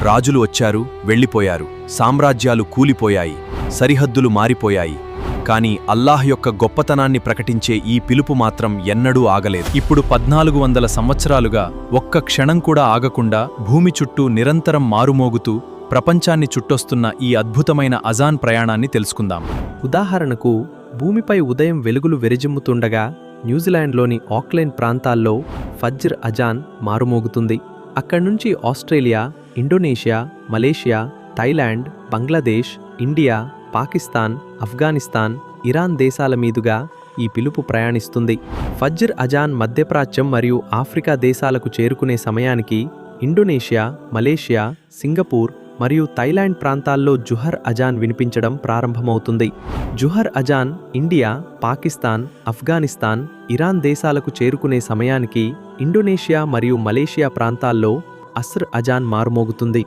రాజులు వచ్చారు, వెళ్ళిపోయారు, సామ్రాజ్యాలు కూలిపోయాయి, సరిహద్దులు మారిపోయాయి. కాని అల్లాహ్ యొక్క గొప్పతనాన్ని ప్రకటించే ఈ పిలుపు మాత్రం ఎన్నడూ ఆగలేదు. ఇప్పుడు 1400 సంవత్సరాలుగా ఒక్క క్షణం కూడా ఆగకుండా భూమి చుట్టూ నిరంతరం మారుమోగుతూ ప్రపంచాన్ని చుట్టొస్తున్న ఈ అద్భుతమైన అజాన్ ప్రయాణాన్ని తెలుసుకుందాం. ఉదాహరణకు, భూమిపై ఉదయం వెలుగులు వెరిజిమ్ముతుండగా న్యూజిలాండ్లోని ఆక్లెండ్ ప్రాంతాల్లో ఫజ్ర్ అజాన్ మారుమోగుతుంది. అక్కడ్నుంచి Australia, Indonesia, Malaysia, Thailand, Bangladesh, India, Pakistan, Afghanistan, Iran దేశాల మీదుగా ఈ పిలుపు ప్రయాణిస్తుంది. ఫజ్ర్ అజాన్ మధ్యప్రాచ్యం మరియు ఆఫ్రికా దేశాలకు చేరుకునే సమయానికి ఇండోనేషియా, మలేషియా, సింగపూర్ మరియు థాయిలాండ్ ప్రాంతాల్లో జుహర్ అజాన్ వినిపించడం ప్రారంభమవుతుంది. జుహర్ అజాన్ ఇండియా, పాకిస్తాన్, ఆఫ్ఘనిస్తాన్, ఇరాన్ దేశాలకు చేరుకునే సమయానికి ఇండోనేషియా మరియు మలేషియా ప్రాంతాల్లో అస్ర్ అజాన్ మారుమోగుతుంది.